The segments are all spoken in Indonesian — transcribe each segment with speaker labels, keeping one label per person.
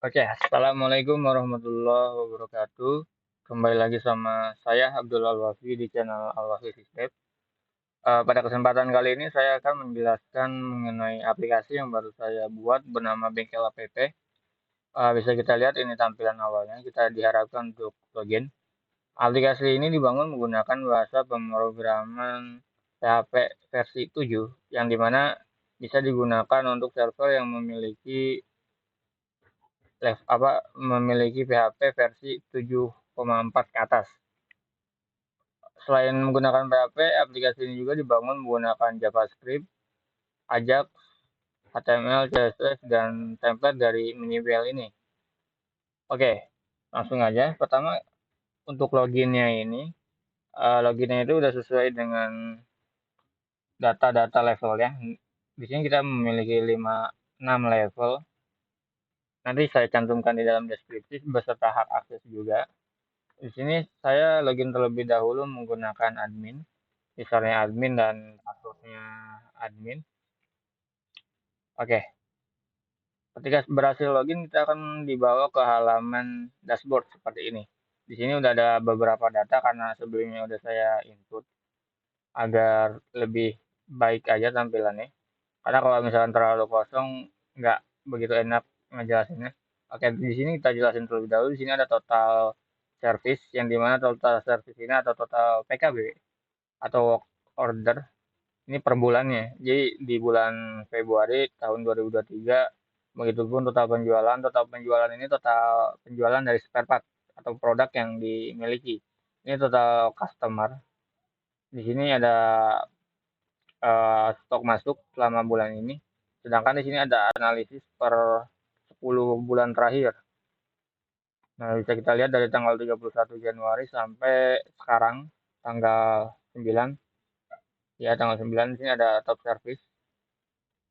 Speaker 1: Oke, assalamualaikum warahmatullahi wabarakatuh. Kembali lagi sama saya Abdul Alwafi di channel Alwafi System. Pada kesempatan kali ini saya akan menjelaskan mengenai aplikasi yang baru saya buat bernama Bengkel App. Bisa kita lihat ini tampilan awalnya. Kita diharapkan untuk login. Aplikasi ini dibangun menggunakan bahasa pemrograman PHP versi 7, yang dimana bisa digunakan untuk server yang memiliki PHP versi 7,4 ke atas. Selain menggunakan PHP, aplikasi ini juga dibangun menggunakan JavaScript, Ajax, HTML, CSS, dan template dari Miniwheel ini. Oke, langsung aja. Pertama, untuk loginnya itu udah sesuai dengan data-data levelnya. Di sini kita memiliki 6 level. Nanti saya cantumkan di dalam deskripsi beserta hak akses juga. Di sini saya login terlebih dahulu menggunakan admin, usernya admin dan passwordnya admin. Oke, ketika berhasil login kita akan dibawa ke halaman dashboard seperti ini. Di sini udah ada beberapa data karena sebelumnya udah saya input agar lebih baik aja tampilannya. Karena kalau misalkan terlalu kosong nggak begitu enak ngejelasinnya. Oke, di sini kita jelasin terlebih dahulu. Di sini ada total service, yang dimana total service ini atau total PKB atau work order ini per bulannya. Jadi di bulan Februari tahun 2023, begitupun total penjualan ini total penjualan dari spare part atau produk yang dimiliki. Ini total customer. Di sini ada stok masuk selama bulan ini. Sedangkan di sini ada analisis per 10 bulan terakhir. Nah, bisa kita lihat dari tanggal 31 Januari sampai sekarang tanggal 9. Ya, tanggal 9 di sini ada top service.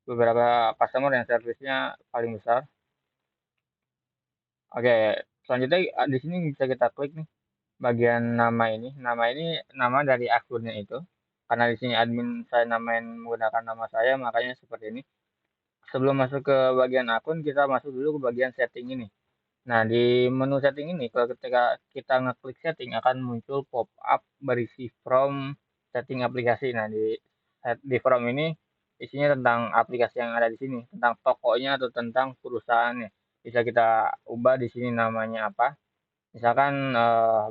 Speaker 1: Beberapa customer yang servisnya paling besar. Oke, selanjutnya di sini bisa kita klik nih bagian nama ini. Nama ini nama dari akunnya itu. Karena di sini admin saya namain menggunakan nama saya, makanya seperti ini. Sebelum masuk ke bagian akun, kita masuk dulu ke bagian setting ini. Nah, di menu setting ini, kalau ketika kita ngeklik setting, akan muncul pop-up berisi from setting aplikasi. Nah, di from ini isinya tentang aplikasi yang ada di sini, tentang tokonya atau tentang perusahaannya. Bisa kita ubah di sini namanya apa. Misalkan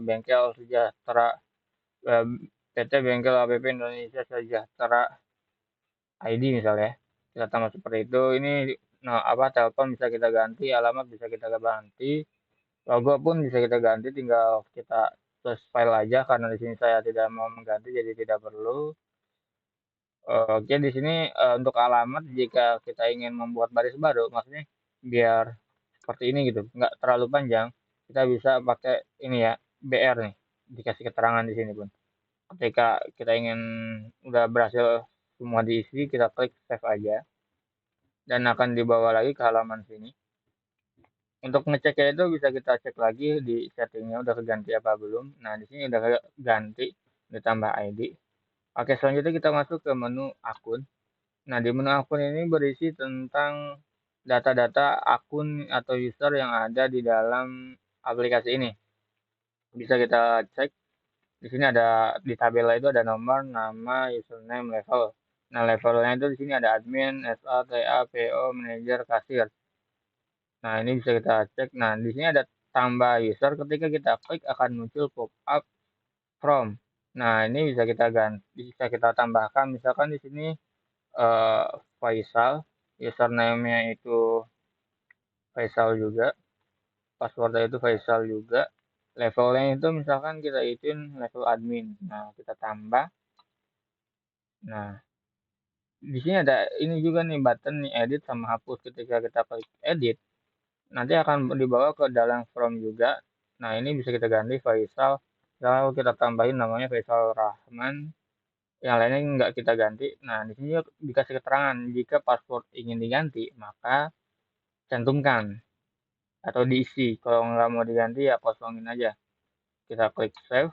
Speaker 1: Bengkel Sejahtera, eh, PT Bengkel APP Indonesia Sejahtera ID misalnya. Kita tambah seperti itu. Ini telepon bisa kita ganti, alamat bisa kita ganti, logo pun bisa kita ganti, tinggal kita plus file aja karena di sini saya tidak mau mengganti jadi tidak perlu. Oke, di sini untuk alamat jika kita ingin membuat baris baru, maksudnya biar seperti ini gitu, nggak terlalu panjang, kita bisa pakai ini ya, BR nih, dikasih keterangan di sini pun. Ketika kita ingin udah berhasil semua diisi, kita klik save aja dan akan dibawa lagi ke halaman sini. Untuk ngeceknya itu bisa kita cek lagi di settingnya udah keganti apa belum. Nah, di sini udah ganti, ditambah ID. Oke, selanjutnya kita masuk ke menu akun. Nah, di menu akun ini berisi tentang data-data akun atau user yang ada di dalam aplikasi ini. Bisa kita cek. Di sini ada di tabel itu ada nomor, nama, username, level. Nah, levelnya itu di sini ada admin, SA, TA, PO, manajer, kasir. Nah, ini bisa kita cek. Nah, di sini ada tambah user. Ketika kita klik akan muncul pop-up from. Nah, ini bisa kita ganti, bisa kita tambahkan. Misalkan di sini eh, Faisal, username-nya itu Faisal juga, passwordnya itu Faisal juga. Levelnya itu misalkan kita ituin level admin. Nah, kita tambah. Nah, di sini ada ini juga nih button nih edit sama hapus. Ketika kita klik edit, nanti akan dibawa ke dalam form juga. Nah, ini bisa kita ganti Faisal. Lalu kita tambahin namanya Faisal Rahman. Yang lainnya nggak kita ganti. Nah, di sini dikasih keterangan jika password ingin diganti, maka cantumkan atau diisi. Kalau nggak mau diganti ya kosongin aja. Kita klik save,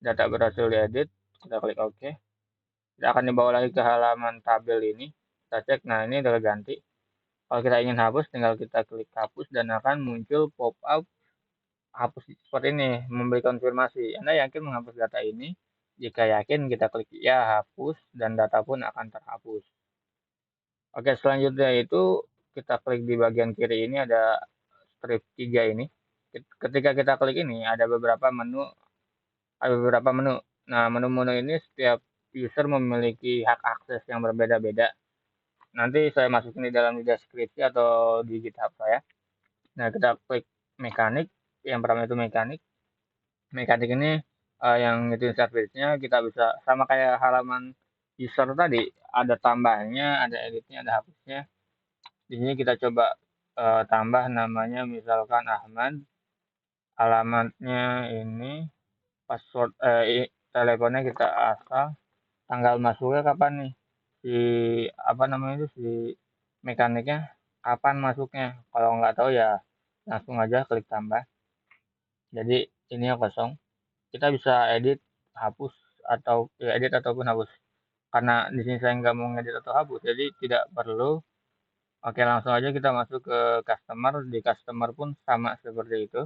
Speaker 1: data berhasil diedit, kita klik OK. Kita akan dibawa lagi ke halaman tabel ini. Kita cek, nah ini udah ganti. Kalau kita ingin hapus, tinggal kita klik hapus dan akan muncul pop-up hapus seperti ini, memberi konfirmasi. Anda yakin menghapus data ini? Jika yakin, kita klik ya, hapus, dan data pun akan terhapus. Oke, selanjutnya itu kita klik di bagian kiri ini ada strip 3 ini. Ketika kita klik ini, ada beberapa menu. Nah, menu-menu ini setiap user memiliki hak akses yang berbeda-beda. Nanti saya masukin di dalam deskripsi atau di GitHub saya. Nah, kita klik mekanik. Yang pertama itu mekanik. Mekanik ini yang itu service-nya kita bisa sama kayak halaman user tadi, ada tambahnya, ada editnya, ada hapusnya. Di sini kita coba tambah namanya misalkan Ahmad, alamatnya ini, password teleponnya kita asal, tanggal masuknya kapan nih? Si apa namanya itu si mekaniknya kapan masuknya? Kalau nggak tahu ya langsung aja klik tambah. Jadi ini yang kosong. Kita bisa edit, hapus atau ya edit ataupun hapus. Karena di sini saya nggak mau ngedit atau hapus, jadi tidak perlu. Oke, langsung aja kita masuk ke customer. Di customer pun sama seperti itu.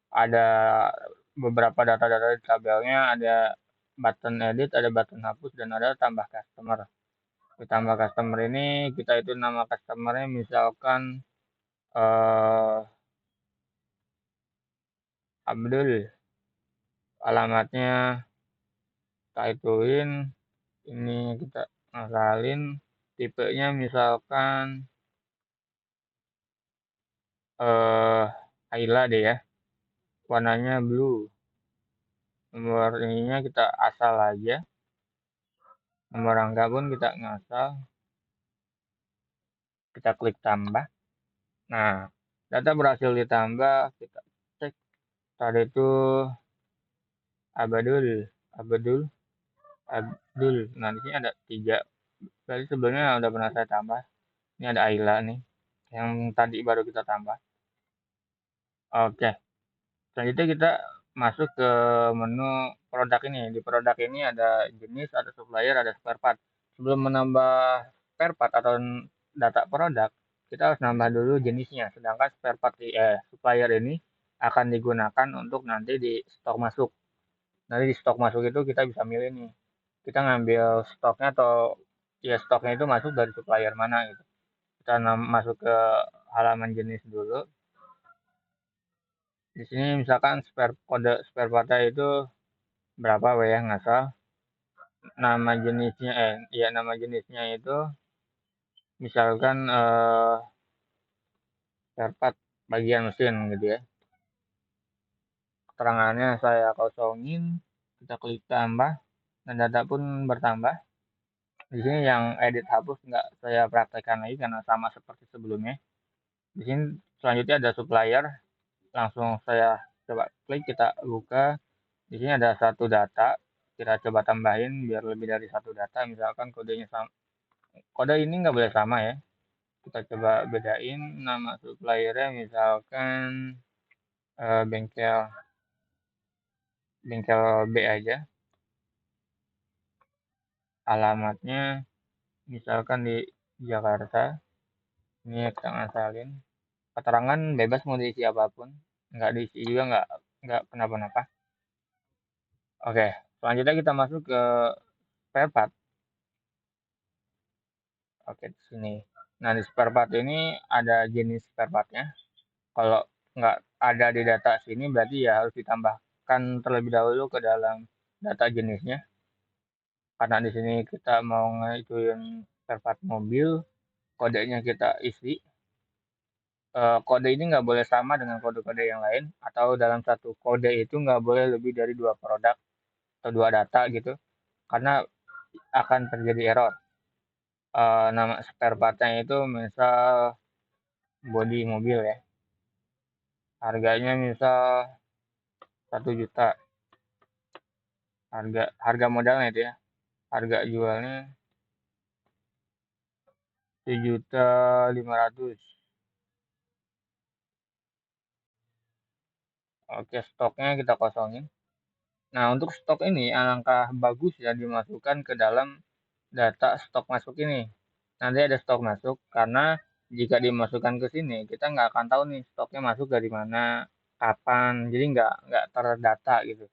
Speaker 1: Ada beberapa data-data di tabelnya, ada button edit, ada button hapus, dan ada tambah customer. Di tambah customer ini kita itu nama customernya misalkan Abdul, alamatnya kita ituin, ini kita ngasalin, tipenya misalkan Ayla deh ya, warnanya blue. Nomor ininya kita asal aja, nomor angka pun kita ngasal, kita klik tambah. Nah, data berhasil ditambah, kita cek tadi itu Abdul, Abdul, Abdul. Nah, di sini ada 3. Tadi sebelumnya udah pernah saya tambah. Ini ada Ayla nih, yang tadi baru kita tambah. Oke, selanjutnya kita masuk ke menu produk ini. Di produk ini ada jenis, ada supplier, ada spare part. Sebelum menambah spare part atau data produk, kita harus nambah dulu jenisnya. Sedangkan spare part supplier ini akan digunakan untuk nanti di stok masuk. Nanti di stok masuk itu kita bisa milih nih. Kita ngambil stoknya atau ya stoknya itu masuk dari supplier mana gitu. Kita masuk ke halaman jenis dulu. Di sini misalkan kode spare partnya itu berapa ya ngasal. Nama jenisnya itu misalkan spare part bagian mesin gitu ya. Keterangannya saya kosongin, kita klik tambah dan data pun bertambah. Di sini yang edit hapus nggak saya praktekkan lagi karena sama seperti sebelumnya. Di sini selanjutnya ada supplier, langsung saya coba klik, kita buka. Di sini ada satu data, kita coba tambahin biar lebih dari satu data. Misalkan kodenya sama, kode ini nggak boleh sama ya. Kita coba bedain nama suppliernya misalkan bengkel bengkel B aja. Alamatnya misalkan di Jakarta. Ini kita ngasalin. Keterangan bebas mau diisi apapun, nggak diisi juga nggak kenapa-napa. Oke, selanjutnya kita masuk ke spare part. Oke, di sini. Nah, di spare part ini ada jenis spare partnya. Kalau nggak ada di data sini, berarti ya harus ditambahkan terlebih dahulu ke dalam data jenisnya. Karena di sini kita mau ngituin spare part mobil, kodenya kita isi. Kode ini nggak boleh sama dengan kode-kode yang lain, atau dalam satu kode itu nggak boleh lebih dari 2 produk atau 2 data gitu, karena akan terjadi error. Nama spare partnya itu misal bodi mobil ya, harganya misal 1 juta, harga modalnya itu ya, harga jualnya 7.500.000. Oke, stoknya kita kosongin. Nah, untuk stok ini alangkah bagus ya dimasukkan ke dalam data stok masuk ini. Nanti ada stok masuk karena Jika dimasukkan ke sini, kita nggak akan tahu nih stoknya masuk dari mana, kapan, jadi nggak terdata gitu.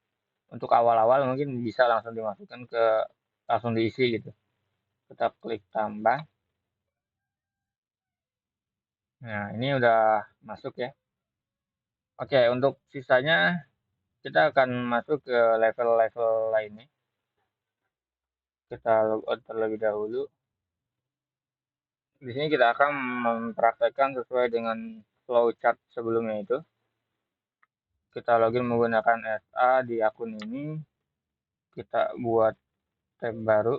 Speaker 1: Untuk awal-awal mungkin bisa langsung dimasukkan ke langsung diisi gitu. Kita klik tambah. Nah, ini udah masuk ya. Oke, untuk sisanya kita akan masuk ke level-level lainnya. Kita logout terlebih dahulu. Di sini kita akan mempraktekkan sesuai dengan flowchart sebelumnya itu. Kita login menggunakan SA di akun ini. Kita buat tab baru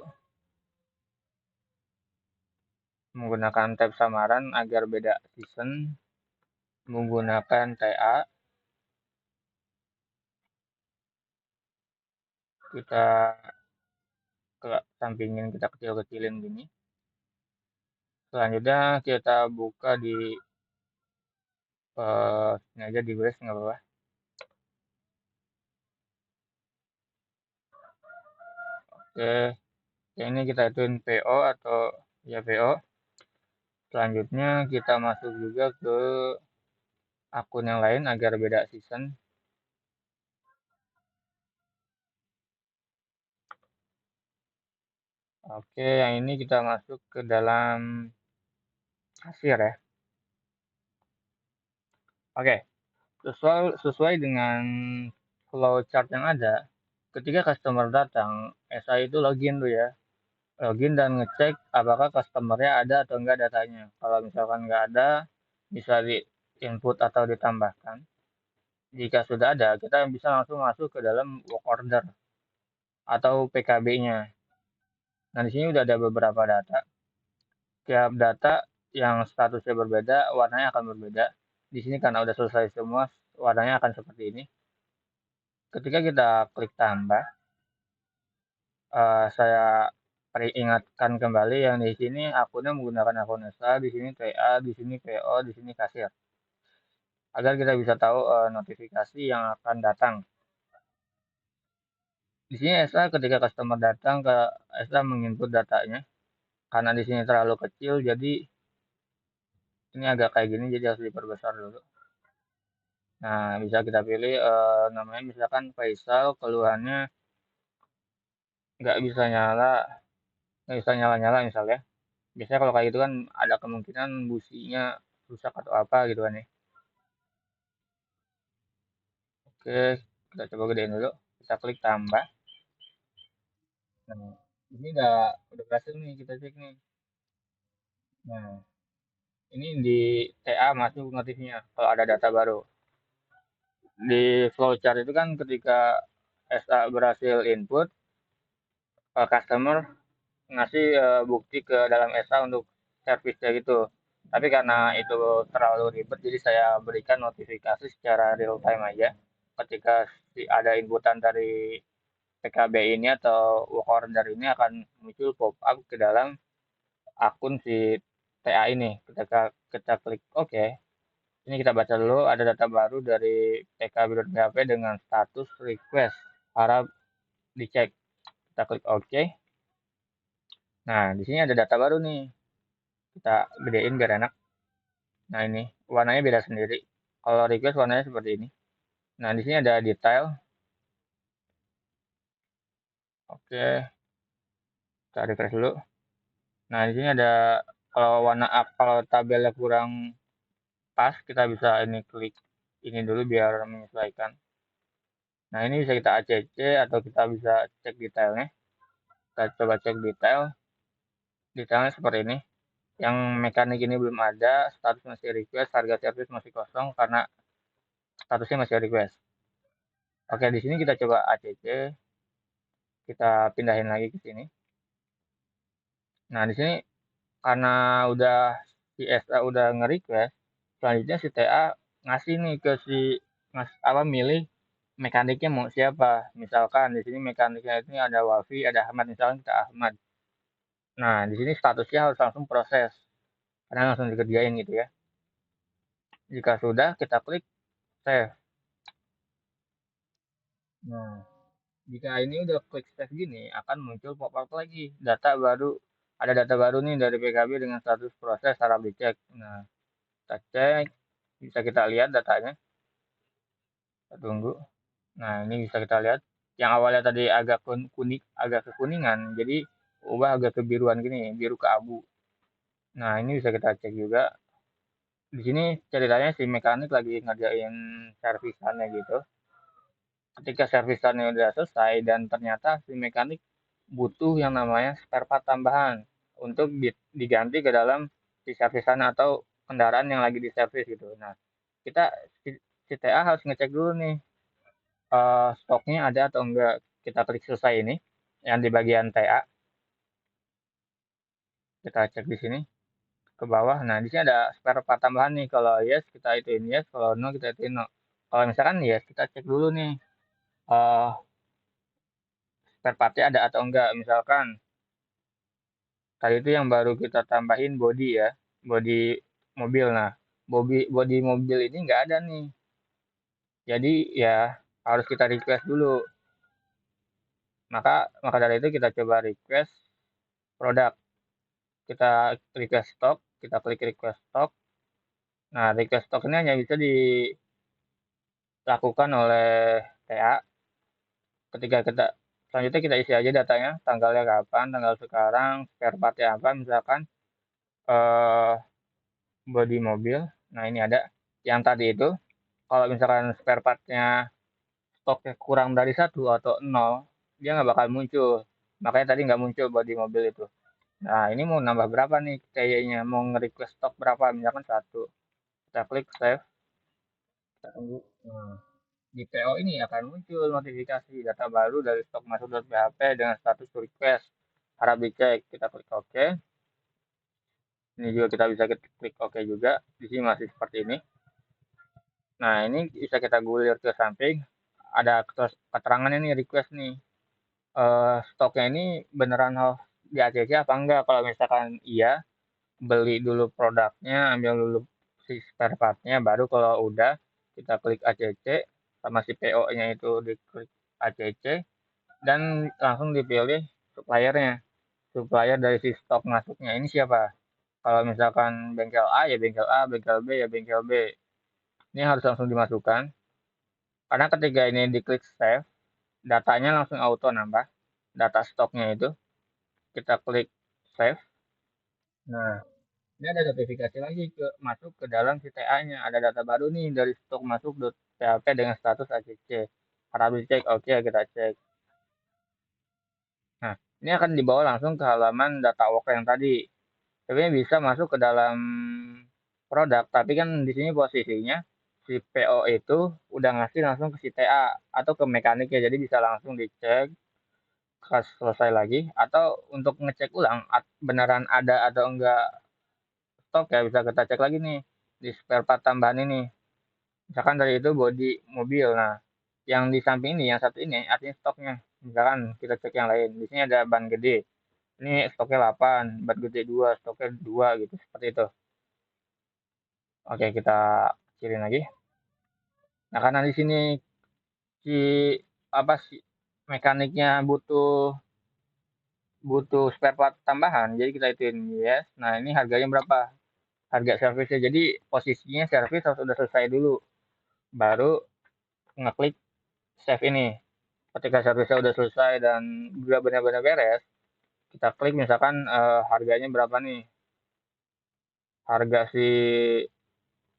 Speaker 1: menggunakan tab samaran agar beda season. Menggunakan TA. Kita ke sampingin, kita kecil-kecilin gini. Selanjutnya kita buka di ini aja di West nggak apa-apa. Oke, ini kita ituin PO atau ya PO. Selanjutnya kita masuk juga ke akun yang lain agar beda season. Oke, yang ini kita masuk ke dalam kasir ya. Oke, sesuai dengan flowchart yang ada, ketika customer datang, SI itu login tuh ya. Login dan ngecek apakah customernya ada atau enggak datanya. Kalau misalkan enggak ada, bisa di input atau ditambahkan. Jika sudah ada, kita bisa langsung masuk ke dalam work order atau PKB-nya. Nah, di sini udah ada beberapa data. Tiap data yang statusnya berbeda, warnanya akan berbeda. Di sini karena udah selesai semua, warnanya akan seperti ini. Ketika kita klik tambah, saya peringatkan kembali yang di sini akunnya menggunakan akun SA, di sini TA, di sini PO, di sini kasir. Agar kita bisa tahu notifikasi yang akan datang. Di sini SA ketika customer datang ke SA menginput datanya. Karena di sini terlalu kecil, jadi ini agak kayak gini, jadi harus diperbesar dulu. Nah, bisa kita pilih namanya misalkan Faisal, keluhannya nggak bisa nyala, nggak bisa nyala-nyala misalnya. Biasanya kalau kayak gitu kan ada kemungkinan businya rusak atau apa gitu kan ya. Oke, kita coba gedein dulu. Kita klik tambah. Nah, ini udah berhasil nih kita cek nih. Nah, ini di TA masuk notifnya kalau ada data baru. Di flowchart itu kan ketika SA berhasil input, customer ngasih bukti ke dalam SA untuk servisnya gitu. Tapi karena itu terlalu ribet, jadi saya berikan notifikasi secara real time aja. Ketika ada inputan dari PKB ini atau work order ini akan muncul pop up ke dalam akun si TA ini. Kita klik OK. Ini kita baca dulu, ada data baru dari PKB.php dengan status request. Harap dicek. Kita klik OK. Nah, di sini ada data baru nih. Kita gedein biar enak. Nah, ini warnanya beda sendiri. Kalau request warnanya seperti ini. Nah, di sini ada detail. Oke, kita refresh dulu. Nah, di sini ada kalau warna up, kalau tabelnya kurang pas, kita bisa ini klik ini dulu biar menyesuaikan. Nah, ini bisa kita ACC atau kita bisa cek detailnya. Kita coba cek detail. Detailnya seperti ini. Yang mekanik ini belum ada, status masih request, harga servis masih kosong karena statusnya masih request. Oke, di sini kita coba ACC, kita pindahin lagi ke sini. Nah, di sini karena udah si SA udah nge-request, selanjutnya si TA ngasih nih ke si apa milih mekaniknya mau siapa. Misalkan di sini mekaniknya ini ada Wafi, ada Ahmad, misalkan kita Ahmad. Nah, di sini statusnya harus langsung proses karena langsung dikerjain gitu ya. Jika sudah, kita klik save. Nah, jika ini udah klik save gini, akan muncul pop-up lagi, data baru ada data baru nih dari PKB dengan status proses harap dicek. Nah, kita cek, bisa kita lihat datanya. Kita tunggu. Nah, ini bisa kita lihat. Yang awalnya tadi agak kuning, agak kekuningan, jadi ubah agak kebiruan gini, biru ke abu. Nah, ini bisa kita cek juga. Di sini ceritanya si mekanik lagi ngerjain servisannya gitu. Ketika servisannya udah selesai dan ternyata si mekanik butuh yang namanya spare part tambahan untuk diganti ke dalam si servisan atau kendaraan yang lagi diservis gitu. Nah, kita si TA harus ngecek dulu nih stoknya ada atau enggak. Kita klik selesai ini yang di bagian TA. Kita cek di sini ke bawah. Nah, di sini ada spare part tambahan nih. Kalau yes kita ituin yes, kalau no kita ituin no. Kalau misalkan yes, kita cek dulu nih uh, spare partnya ada atau enggak. Misalkan tadi itu yang baru kita tambahin body ya, body mobil. Nah, body mobil ini nggak ada nih. Jadi ya harus kita request dulu. Maka dari itu kita coba request produk. Kita request stock, kita klik request stock. Nah, request stock ini hanya bisa dilakukan oleh TA. Ketika kita selanjutnya kita isi aja datanya, tanggalnya kapan, tanggal sekarang, spare partnya apa, misalkan eh, body mobil. Nah, ini ada yang tadi itu. Kalau misalkan spare partnya stoknya kurang dari satu atau nol, dia nggak bakal muncul. Makanya tadi nggak muncul body mobil itu. Nah, ini mau nambah berapa nih kayaknya, mau nge-request stok berapa, misalkan satu. Kita klik save, kita tunggu. Nah, di PO ini akan muncul notifikasi data baru dari stok masuk.php dengan status request. Harap dicek, kita klik OK. Ini juga kita bisa klik OK juga. Di sini masih seperti ini. Nah, ini bisa kita gulir ke samping. Ada keterangan ini request nih. Stoknya ini beneran harus di ACC apa enggak? Kalau misalkan iya, beli dulu produknya, ambil dulu si spare partnya, baru kalau udah kita klik ACC sama si PO-nya itu diklik ACC dan langsung dipilih suppliernya. Supplier dari si stok masuknya ini siapa? Kalau misalkan bengkel A ya bengkel A, bengkel B ya bengkel B. Ini harus langsung dimasukkan. Karena ketika ini diklik save, datanya langsung auto nambah. Data stoknya itu. Kita klik save. Nah, ini ada notifikasi lagi masuk ke dalam si TA-nya. Ada data baru nih dari stok masuk.php dengan status ACC. Harap dicek, oke kita cek. Nah, ini akan dibawa langsung ke halaman data work yang tadi. Sebenarnya bisa masuk ke dalam produk, tapi kan di sini posisinya si PO itu udah ngasih langsung ke si TA atau ke mekanik ya, jadi bisa langsung dicek pas selesai lagi atau untuk ngecek ulang beneran ada atau enggak stok ya bisa kita cek lagi nih di spare part tambahan ini. Misalkan dari itu bodi mobil. Nah, yang di samping ini, yang satu ini artinya stoknya. Misalkan kita cek yang lain. Di sini ada ban gede. Ini stoknya 8, ban gede 2, stoknya 2 gitu. Seperti itu. Oke, kita kecilin lagi. Nah, karena di sini si apa sih mekaniknya butuh butuh spare part tambahan, jadi kita ituin yes. Nah, ini harganya berapa? Harga servisnya. Jadi posisinya servis harus sudah selesai dulu. Baru ngeklik save ini. Ketika servisnya udah selesai dan udah benar-benar beres, kita klik misalkan harganya berapa nih. Harga si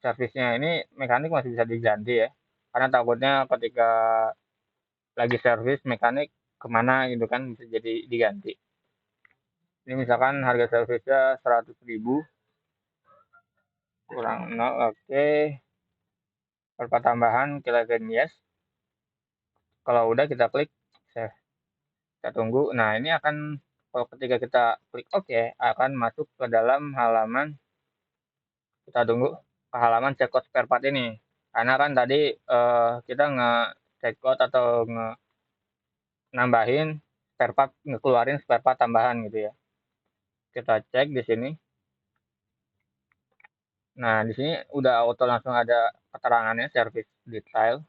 Speaker 1: servisnya ini mekanik masih bisa diganti ya. Karena takutnya ketika lagi servis mekanik kemana gitu kan bisa jadi diganti. Ini misalkan harga servisnya 100.000 kurang 0, oke. Perpa tambahan kita klik yes. Kalau udah kita klik save. Kita tunggu. Nah, ini akan kalau ketika kita klik OK akan masuk ke dalam halaman kita tunggu ke halaman checkout spare part ini. Karena kan tadi kita nge-checkout atau nambahin spare part, ngekeluarin spare part tambahan gitu ya. Kita cek di sini. Nah, di sini udah auto langsung ada keterangannya service detail.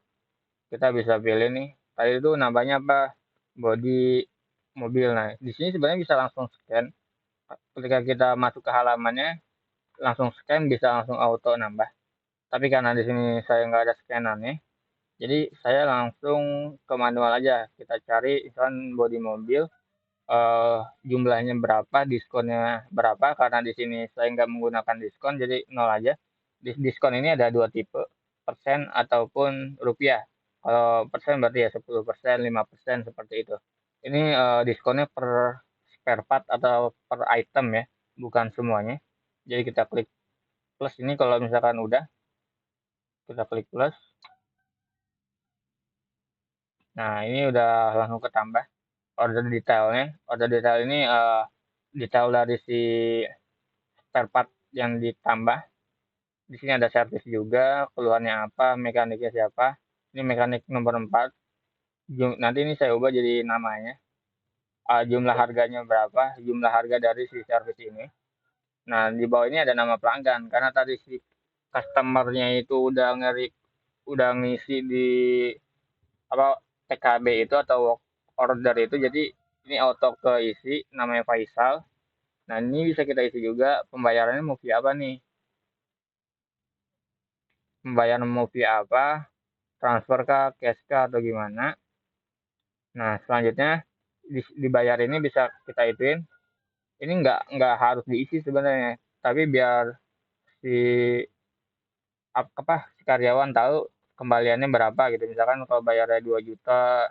Speaker 1: Kita bisa pilih nih. Tadi itu nambahnya apa? Body mobil. Nah, di sini sebenarnya bisa langsung scan ketika kita masuk ke halamannya, langsung scan bisa langsung auto nambah. Tapi karena di sini saya nggak ada scanannya, jadi saya langsung ke manual aja. Kita cari misalkan bodi mobil, jumlahnya berapa, diskonnya berapa. Karena di sini saya nggak menggunakan diskon, jadi nol aja. Diskon ini ada dua tipe, persen ataupun rupiah. Kalau persen berarti ya 10%, 5% seperti itu. Ini diskonnya per spare part atau per item ya, bukan semuanya. Jadi kita klik plus ini kalau misalkan udah, kita klik plus. Nah, ini udah langsung ketambah order detailnya. Order detail ini detail dari si spare part yang ditambah. Di sini ada servis juga, keluarnya apa, mekaniknya siapa. Ini mekanik nomor 4. Nanti ini saya ubah jadi namanya. Jumlah harganya berapa, jumlah harga dari si servis ini. Nah, di bawah ini ada nama pelanggan. Karena tadi si customernya itu udah ngisi di apa TKB itu atau work order itu, jadi ini auto keisi namanya Faisal. Nah, ini bisa kita isi juga pembayarannya mau via apa nih, pembayaran mau via apa, transfer kah, cash kah, atau gimana. Nah, selanjutnya dibayar ini bisa kita ituin. Ini nggak harus diisi sebenarnya, tapi biar si si karyawan tahu kembaliannya berapa gitu. Misalkan kalau bayarnya 2 juta,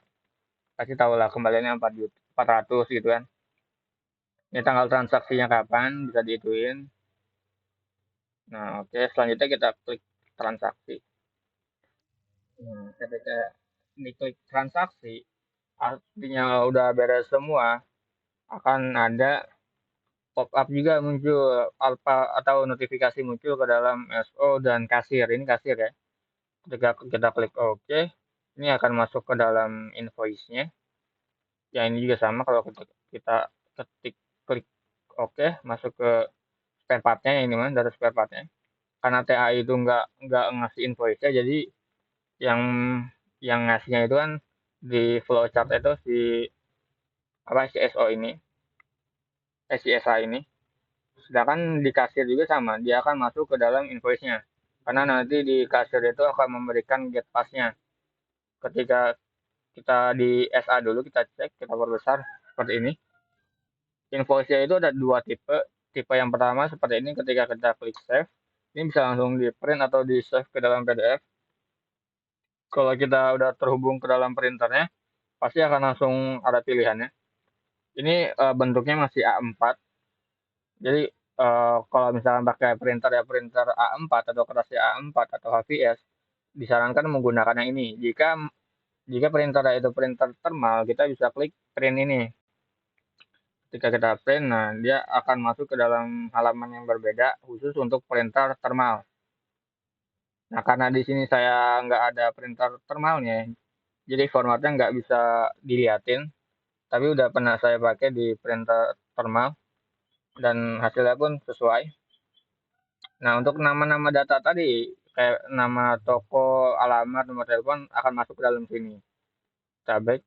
Speaker 1: kasih tahu lah kembaliannya 4 juta, 400 gitu kan. Ini tanggal transaksinya kapan bisa diituin. Nah, oke, selanjutnya kita klik transaksi. Nah, ketika diklik transaksi, artinya udah beres semua, akan ada pop up juga muncul apa atau notifikasi muncul ke dalam SO dan kasir. Ini kasir ya. Ketika kita klik OK, ini akan masuk ke dalam invoice-nya. Ya, ini juga sama kalau kita ketik klik OK, masuk ke spare part-nya, ini mana dari spare part-nya. Karena TA itu nggak ngasih invoice-nya, jadi yang yang ngasihnya itu kan di flowchart itu si SO ini, si SA ini. Sedangkan di kasir juga sama, dia akan masuk ke dalam invoice-nya. Karena nanti di kasir itu akan memberikan get pass-nya. Ketika kita di SA dulu, kita cek, kita perbesar seperti ini. Invoice-nya itu ada dua tipe. Tipe yang pertama seperti ini, ketika kita klik save, ini bisa langsung di print atau di save ke dalam PDF. Kalau kita udah terhubung ke dalam printernya, pasti akan langsung ada pilihannya. Ini bentuknya masih A4. Jadi kalau misalkan pakai printer ya printer A4 atau kertasnya A4 atau HVS, disarankan menggunakan yang ini. Jika printer itu printer thermal, kita bisa klik print ini. Ketika kita print, nah dia akan masuk ke dalam halaman yang berbeda khusus untuk printer thermal. Nah, karena di sini saya nggak ada printer thermalnya, jadi formatnya nggak bisa dilihatin. Tapi udah pernah saya pakai di printer thermal dan hasilnya pun sesuai. Nah, untuk nama-nama data tadi, kayak nama toko, alamat, nomor telepon akan masuk ke dalam sini. Kita back.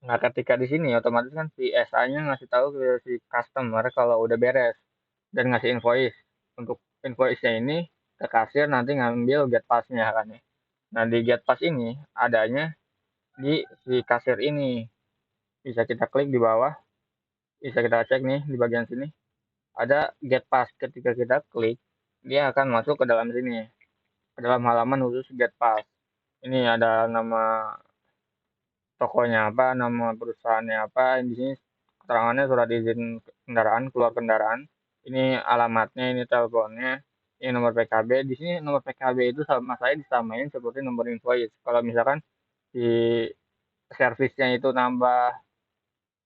Speaker 1: Nah, ketika di sini otomatis kan si SA-nya ngasih tahu ke si customer kalau udah beres dan ngasih invoice. Untuk invoice-nya ini ke kasir nanti ngambil get pass-nya kan ya. Nah, di get pass ini adanya di si kasir ini. Bisa kita klik di bawah, bisa kita cek nih di bagian sini. Ada get pass, ketika kita klik, dia akan masuk ke dalam sini, ke dalam halaman khusus get pass. Ini ada nama tokonya apa, nama perusahaannya apa. Di sini keterangannya surat izin kendaraan, keluar kendaraan. Ini alamatnya, ini teleponnya, ini nomor PKB. Di sini nomor PKB itu sama saya disamain seperti nomor invoice. Kalau misalkan di servisnya itu nambah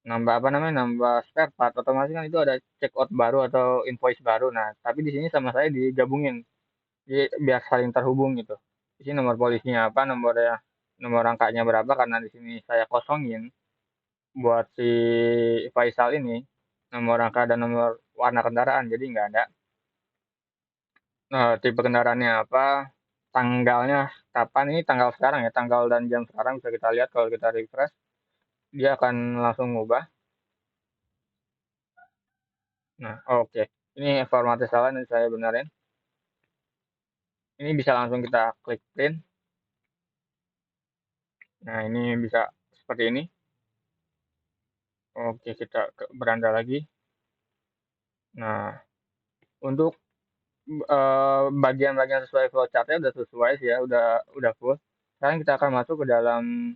Speaker 1: nambah apa namanya, nambah spare part, otomatis kan itu ada check out baru atau invoice baru. Nah, tapi di sini sama saya digabungin. Jadi biar saling terhubung gitu. Di sini nomor polisinya apa, nomor rangkanya berapa, karena di sini saya kosongin buat si Faisal ini nomor rangka dan nomor warna kendaraan, jadi nggak ada. Nah, tipe kendaraannya apa, tanggalnya kapan, ini tanggal sekarang ya, tanggal dan jam sekarang bisa kita lihat kalau kita refresh, dia akan langsung ngubah. Nah, oke. Ini formatnya salah nih, saya benerin. Ini bisa langsung kita klik print. Nah, ini bisa seperti ini. Oke, kita ke beranda lagi. Nah, untuk bagian-bagian sesuai flowchart-nya udah sesuai sih ya, udah full. Sekarang kita akan masuk ke dalam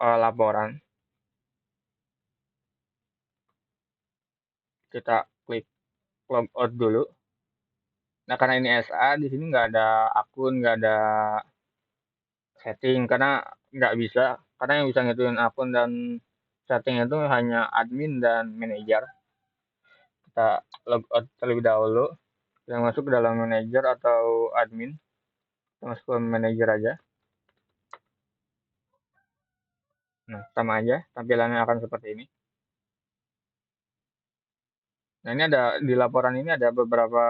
Speaker 1: laporan. Kita klik logout dulu. Nah, karena ini SA, di sini nggak ada akun, nggak ada setting, karena nggak bisa. Karena yang bisa ngituin akun dan setting itu hanya admin dan manajer. Kita logout terlebih dahulu. Kita masuk ke dalam manajer atau admin. Kita masuk ke manajer aja. Nah, sama aja. Tampilannya akan seperti ini. Nah, ini ada di laporan ini ada beberapa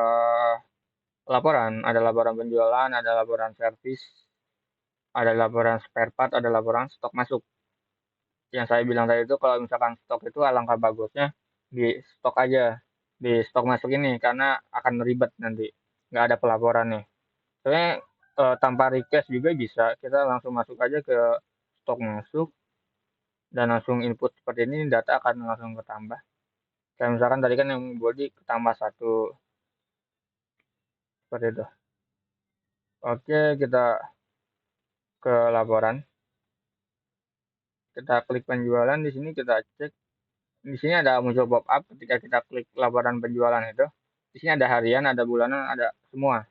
Speaker 1: laporan. Ada laporan penjualan, ada laporan servis, ada laporan spare part, ada laporan stok masuk. Yang saya bilang tadi itu kalau misalkan stok itu alangkah bagusnya di stok aja, di stok masuk ini karena akan ribet nanti, nggak ada pelaporannya. Soalnya tanpa request juga bisa, kita langsung masuk aja ke stok masuk dan langsung input seperti ini, data akan langsung ketambah. Kayak misalkan tadi kan yang body ketambah satu, seperti itu. Oke, kita ke laporan, kita klik penjualan, di sini kita cek, di sini ada muncul pop up ketika kita klik laporan penjualan itu. Di sini ada harian, ada bulanan, ada semua.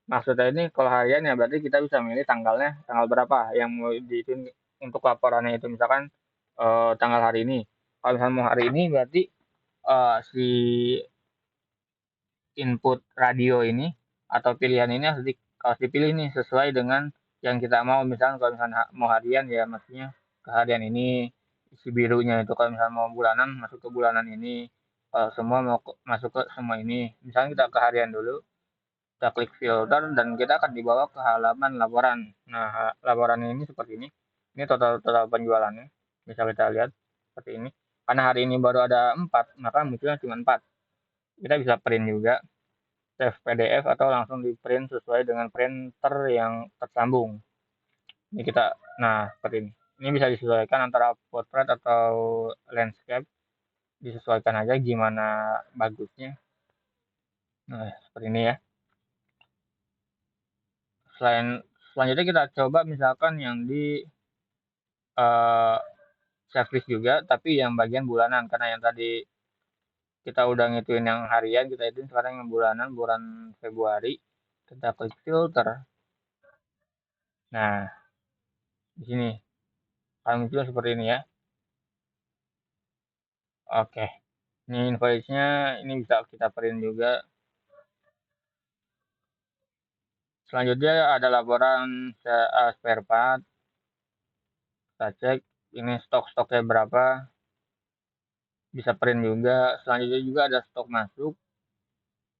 Speaker 1: Maksudnya ini kalau harian ya berarti kita bisa milih tanggalnya, tanggal berapa yang mau dihitung untuk laporannya itu. Misalkan tanggal hari ini. Kalau misalnya mau hari ini berarti si input radio ini atau pilihan ini harus dipilih nih sesuai dengan yang kita mau. Misalkan kalau misalnya mau harian ya maksudnya ke harian ini isi birunya itu. Kalau misalnya mau bulanan masuk ke bulanan ini. Kalau semua mau masuk ke semua ini. Misalnya kita ke harian dulu. Kita klik filter dan kita akan dibawa ke halaman laporan. Nah, laporan ini seperti ini. Ini total penjualannya. Bisa kita lihat seperti ini. Karena hari ini baru ada 4, maka munculnya cuma 4. Kita bisa print juga, save PDF atau langsung di print sesuai dengan printer yang tersambung. Ini kita, nah seperti ini. Ini bisa disesuaikan antara portrait atau landscape. Disesuaikan aja gimana bagusnya. Nah, seperti ini ya. Selanjutnya kita coba misalkan yang di eh, servis juga, tapi yang bagian bulanan. Karena yang tadi kita udah ngituin yang harian, kita itu sekarang yang bulanan, bulan Februari. Kita klik filter. Nah, di sini akan muncul seperti ini ya. Oke, ini invoice-nya, ini bisa kita print juga. Selanjutnya ada laporan spare part. Kita cek ini stok-stoknya berapa. Bisa print juga. Selanjutnya juga ada stok masuk.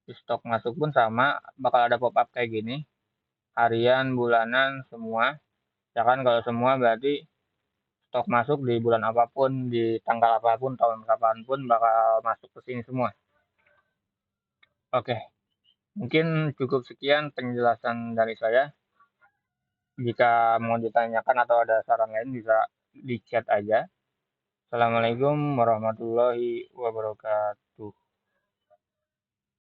Speaker 1: Di stok masuk pun sama, bakal ada pop up kayak gini. Harian, bulanan, semua. Ya kan kalau semua berarti stok masuk di bulan apapun, di tanggal apapun, tahun kapanpun bakal masuk ke sini semua. Oke, mungkin cukup sekian penjelasan dari saya. Jika mau ditanyakan atau ada saran lain bisa di chat aja. Assalamualaikum warahmatullahi wabarakatuh.